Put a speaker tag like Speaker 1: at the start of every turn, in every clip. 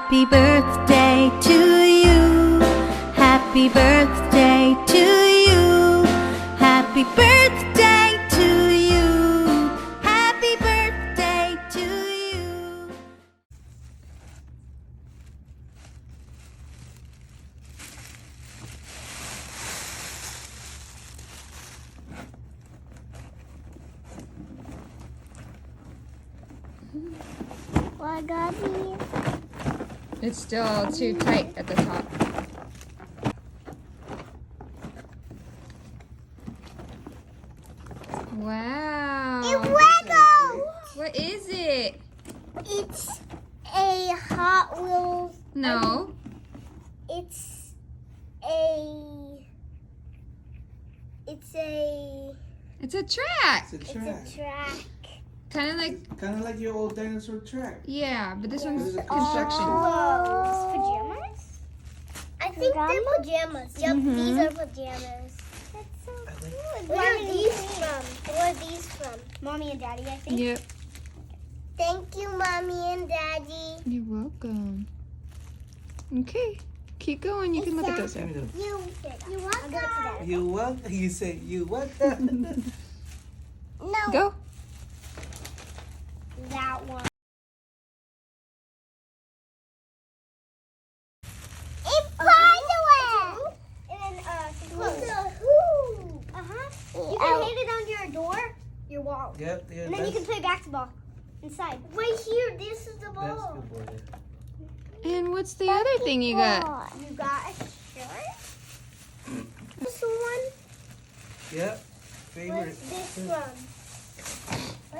Speaker 1: Happy birthday to you. Happy birthday to you. Happy birthday to you. Happy birthday to you.
Speaker 2: What got me?
Speaker 3: It's still too tight at the top. Wow.
Speaker 2: It's Lego!
Speaker 3: What is it?
Speaker 2: It's a Hot Wheels.
Speaker 3: No.
Speaker 2: It's a.
Speaker 3: It's a track.
Speaker 2: It's a track.
Speaker 3: Kind of like,
Speaker 4: Kind of like your old dinosaur track.
Speaker 3: yeah, but this one's
Speaker 4: There's a
Speaker 3: construction.
Speaker 2: Pajamas? I think they're pajamas. Yep, these are pajamas. That's so good. Where are these from? Where are these from? Mommy and Daddy, I think.
Speaker 3: Yep.
Speaker 2: Thank you, Mommy and Daddy.
Speaker 3: You're welcome. Okay. Keep going. You can look at those.
Speaker 4: Give me them.
Speaker 2: You welcome.
Speaker 4: You what? You say you what?
Speaker 2: No.
Speaker 3: Go.
Speaker 2: That one. It's Spiderman! And then, look. You can hit it on your door, your wall.
Speaker 4: Yep. Yeah,
Speaker 2: And then you can play basketball inside. Right here, this is the ball.
Speaker 4: Basketball.
Speaker 3: And what's the other thing you got?
Speaker 2: You got a shirt? This one?
Speaker 4: Yep. Favorite.
Speaker 2: What's this from?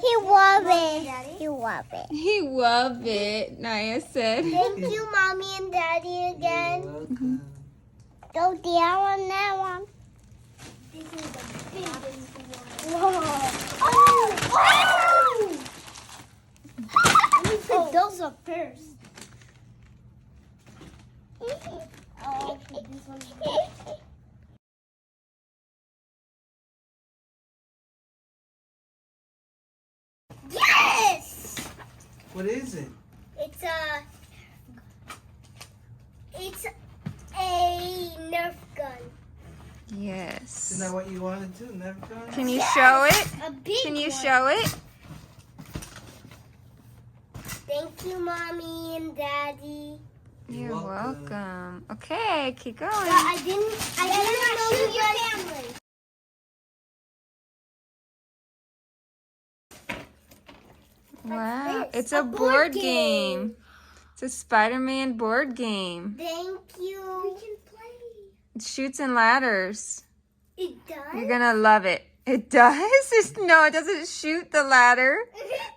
Speaker 2: He love it. He love it.
Speaker 3: He love it, Naya said.
Speaker 2: Thank you, Mommy and Daddy
Speaker 4: You're
Speaker 2: again.
Speaker 4: welcome.
Speaker 2: Go down on that one. This is the biggest one. Whoa. Oh! Let me pick those up first. Oh, this one. Yes!
Speaker 4: What is it?
Speaker 2: It's a Nerf gun.
Speaker 3: Yes.
Speaker 4: Isn't that what you wanted to? Never done?
Speaker 3: Can you show it?
Speaker 2: A big
Speaker 3: Can you
Speaker 2: one.
Speaker 3: show it?
Speaker 2: Thank you, Mommy and Daddy.
Speaker 3: You're welcome. Okay, keep going.
Speaker 2: But I didn't know you guys. Family.
Speaker 3: Wow,
Speaker 2: this?
Speaker 3: it's a
Speaker 2: A
Speaker 3: board
Speaker 2: board
Speaker 3: game. It's a Spider-Man board game.
Speaker 2: Thank you. We can play.
Speaker 3: It shoots and ladders.
Speaker 2: It does.
Speaker 3: You're gonna love it. It does? No, it doesn't shoot the ladder.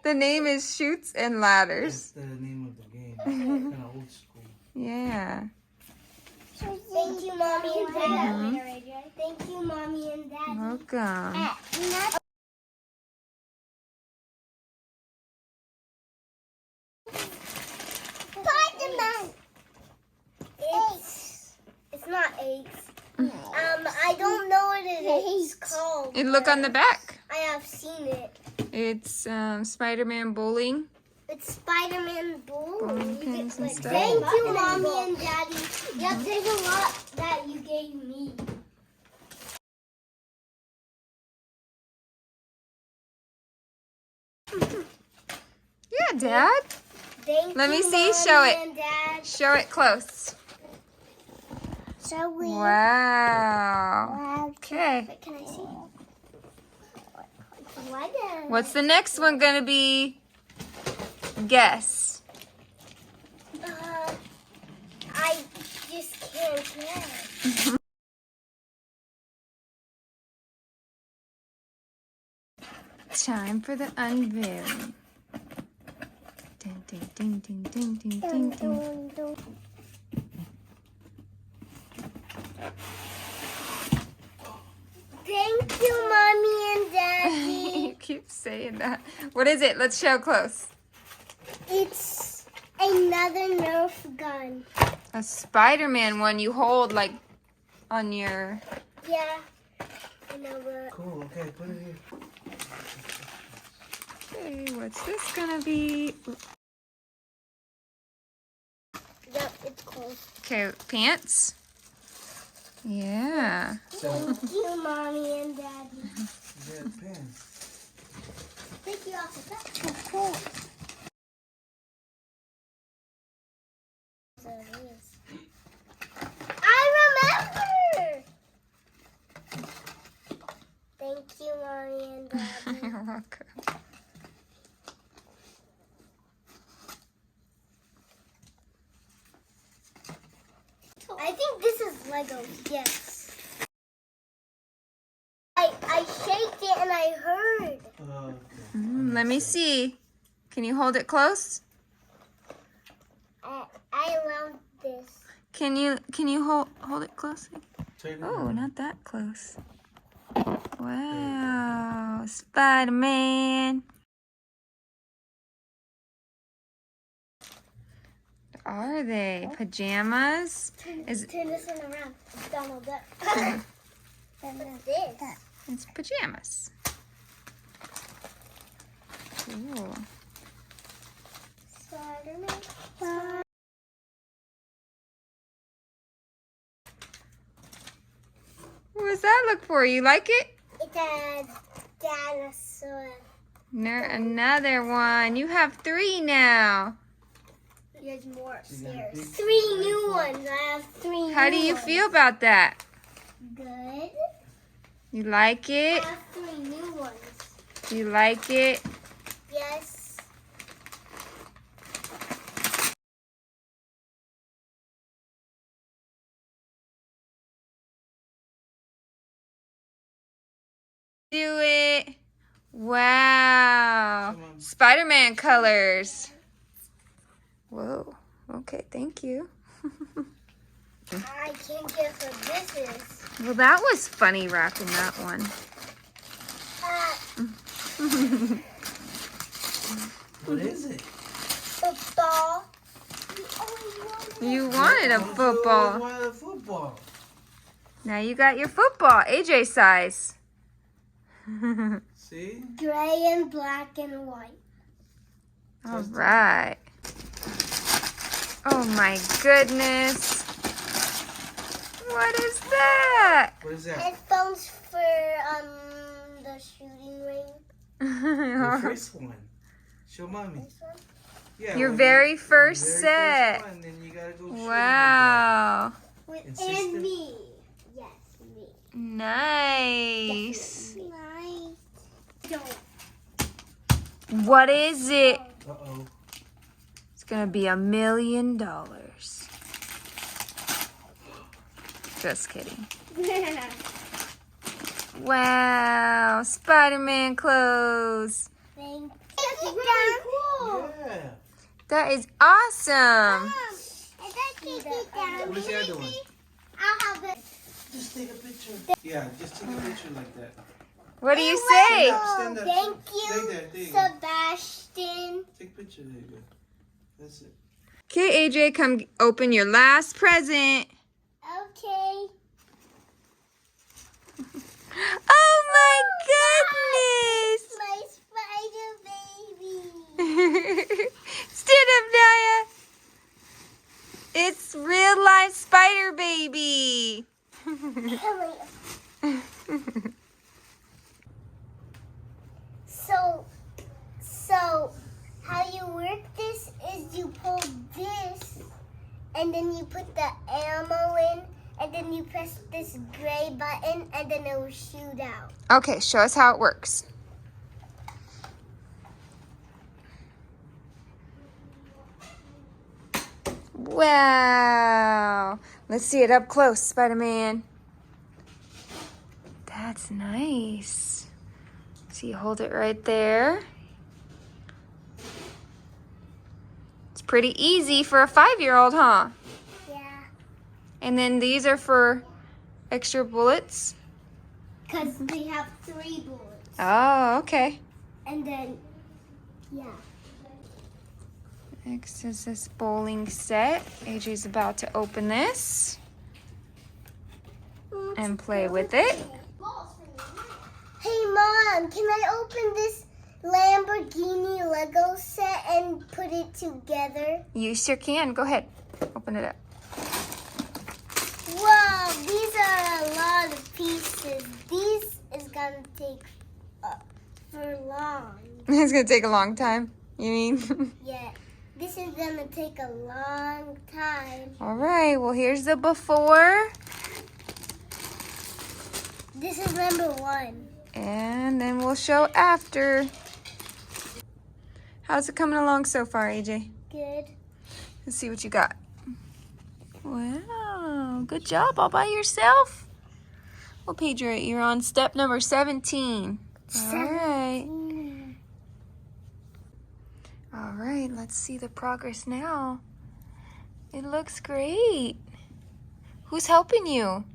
Speaker 3: The name is Shoots and
Speaker 4: That's
Speaker 3: Ladders.
Speaker 4: the name of the game. Kind of old school.
Speaker 3: Yeah.
Speaker 2: Thank you, Mommy and Daddy. Thank you, Mommy and Daddy.
Speaker 3: Welcome.
Speaker 2: Spider-Man. It's not eggs. I don't know what it is called.
Speaker 3: And look on the back.
Speaker 2: I have seen it.
Speaker 3: It's Spider-Man bowling.
Speaker 2: It's Spider-Man Bull.
Speaker 3: Bowling pins and stuff.
Speaker 2: Thank you, Mommy and Daddy. Yep, there's a lot that you gave me.
Speaker 3: Yeah, Dad.
Speaker 2: Thank
Speaker 3: Let me
Speaker 2: you,
Speaker 3: see.
Speaker 2: Mommy
Speaker 3: Show it.
Speaker 2: and Dad.
Speaker 3: Show it close.
Speaker 2: Shall we?
Speaker 3: Wow. Okay.
Speaker 2: Wait, can I see? Why the?
Speaker 3: What's the next one gonna be? Guess.
Speaker 2: I just can't guess.
Speaker 3: Time for the unveiling. Ding, ding, ding, ding, ding, ding, ding, ding.
Speaker 2: Thank you, Mommy and Daddy.
Speaker 3: You keep saying that. What is it? Let's show close.
Speaker 2: It's another Nerf gun.
Speaker 3: A Spider-Man one you hold like on your...
Speaker 2: Yeah. I know, but
Speaker 4: Cool. Okay, put it here.
Speaker 3: Okay, what's this gonna be? Okay, pants. Yeah.
Speaker 2: Thank you, Mommy and Daddy.
Speaker 4: You got pants.
Speaker 2: Thank you also. That's too cool. I remember! Thank you, Mommy and Daddy.
Speaker 3: You're welcome.
Speaker 2: I think this is Lego. Yes. I shaked it and I heard.
Speaker 4: Oh, okay.
Speaker 3: Let me see. Can you hold it close?
Speaker 2: I love this.
Speaker 3: Can you hold it close?
Speaker 4: Turn it
Speaker 3: Oh,
Speaker 4: around.
Speaker 3: not that close. Wow, Spider-Man. What are they? Pajamas?
Speaker 2: Turn
Speaker 3: Is-
Speaker 2: this one around. It's Donald Duck. And this.
Speaker 3: It's pajamas. Cool.
Speaker 2: Spider-Man.
Speaker 3: What does that look for? You like it?
Speaker 2: It's a dinosaur.
Speaker 3: Another one. You have 3 now.
Speaker 2: There's more
Speaker 4: You got a
Speaker 2: upstairs.
Speaker 4: big
Speaker 2: 3 new ones. I have 3
Speaker 3: How do
Speaker 2: new
Speaker 3: you
Speaker 2: ones.
Speaker 3: feel about that?
Speaker 2: Good.
Speaker 3: You like
Speaker 2: I
Speaker 3: it?
Speaker 2: have 3 new ones.
Speaker 3: Do you like it?
Speaker 2: Yes.
Speaker 3: Do it. Wow.
Speaker 4: Come on.
Speaker 3: Spider-Man colors. Whoa. Okay, thank you.
Speaker 2: I can't guess what this is.
Speaker 3: Well, that was funny wrapping that one.
Speaker 4: What is it?
Speaker 2: Football.
Speaker 3: You wanted a
Speaker 4: Don't you
Speaker 3: football.
Speaker 4: always wanted a football.
Speaker 3: Now you got your football, AJ size.
Speaker 4: See?
Speaker 2: Gray and black and white.
Speaker 3: All right. Oh my goodness. What is that?
Speaker 4: What is that?
Speaker 2: Headphones for the shooting range.
Speaker 4: Your first one. Show mommy.
Speaker 2: This one.
Speaker 4: Yeah.
Speaker 3: Your
Speaker 4: when
Speaker 3: very
Speaker 4: you-
Speaker 3: first
Speaker 4: very
Speaker 3: set.
Speaker 4: First one, then you gotta go shooting
Speaker 3: Wow.
Speaker 2: With
Speaker 4: And sister?
Speaker 2: and me. Yes, me.
Speaker 3: Nice.
Speaker 2: Nice. Don't.
Speaker 3: What is it?
Speaker 4: with that. Uh-oh.
Speaker 3: It's gonna be $1 million. Just kidding. Wow, Spider-Man clothes.
Speaker 2: Thank you. That's really cool.
Speaker 4: Yeah.
Speaker 3: That is awesome.
Speaker 4: Where's the other one?
Speaker 2: I'll have it.
Speaker 4: Just take a picture. Yeah, just take a picture like that.
Speaker 3: What do you say?
Speaker 4: Stand up.
Speaker 2: Thank
Speaker 4: Like
Speaker 2: you,
Speaker 4: that. There you go.
Speaker 2: Sebastian.
Speaker 4: Take a picture. There you go. That's it.
Speaker 3: Okay, AJ, come open your last present.
Speaker 2: Okay.
Speaker 3: Oh my
Speaker 2: My spider baby.
Speaker 3: goodness! Stand up, Naya. It's real life Spider Baby.
Speaker 2: So how you work this is you pull this and then you put the ammo in and then you press this gray button and then it will shoot out.
Speaker 3: Okay, show us how it works. Wow. Let's see it up close, Spider-Man. That's nice. So you hold it right there. It's pretty easy for a 5-year-old, huh?
Speaker 2: Yeah.
Speaker 3: And then these are for extra bullets.
Speaker 2: Because they have 3 bullets.
Speaker 3: Oh, okay.
Speaker 2: And then, yeah.
Speaker 3: Next is this bowling set. AJ's about to open this and play with it.
Speaker 2: Hey Mom, can I open this Lamborghini Lego set and put it together?
Speaker 3: You sure can. Go ahead. Open it up.
Speaker 2: these are a lot of pieces. These is gonna take for long.
Speaker 3: It's gonna take a long time. You mean?
Speaker 2: Yeah, this is gonna take a long time.
Speaker 3: All right. Well, here's the before,
Speaker 2: This is number 1.
Speaker 3: and then we'll show after. How's it coming along so far, AJ?
Speaker 2: Good.
Speaker 3: Let's see what you got. Wow, good job all by yourself. What page are you? You're on step number 17. All right. All right, let's see the progress now. It looks great. Who's helping you?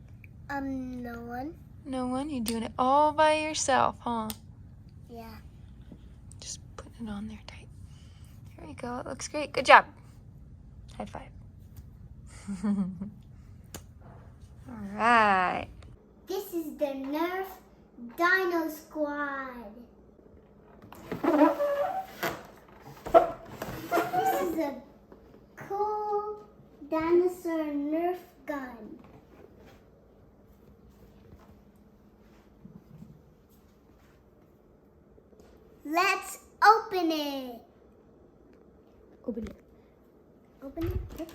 Speaker 2: No one.
Speaker 3: No one? You're doing it all by yourself, huh?
Speaker 2: Yeah.
Speaker 3: Just putting it on there tight. There you go. It looks great. Good job. High five. All right.
Speaker 2: This is the Nerf Dino Squad. This is a cool dinosaur Nerf gun. Let's open it.
Speaker 3: Open it.
Speaker 2: Open it. Yep.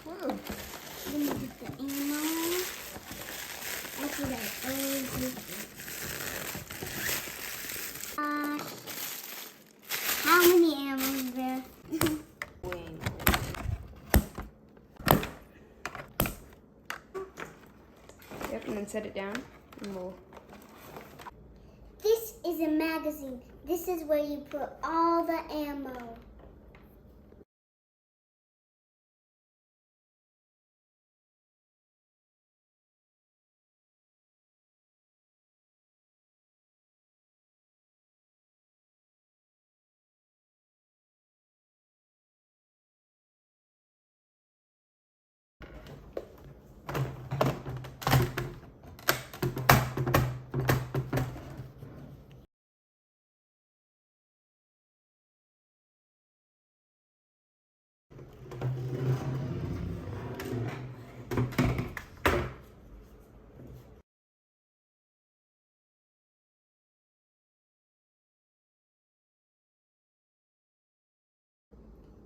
Speaker 3: Whoa.
Speaker 2: Let me get the ammo. That's what I always do. How many ammo is there?
Speaker 3: Yep, and then set it down. And we'll...
Speaker 2: This is a magazine. This is where you put all the ammo.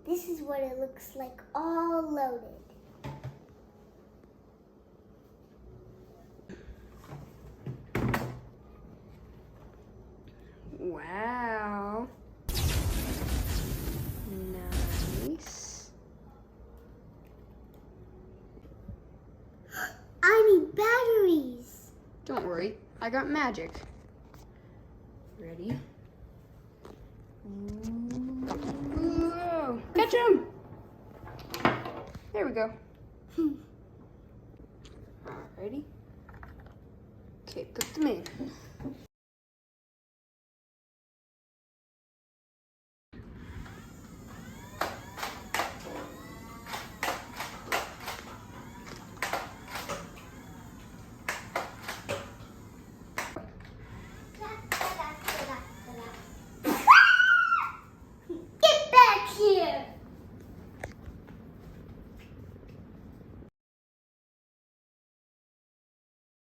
Speaker 2: This is what it looks like, all loaded.
Speaker 3: Wow. Nice.
Speaker 2: I need batteries.
Speaker 5: Don't worry, I got magic. Ready? Whoa! Catch him! There we go.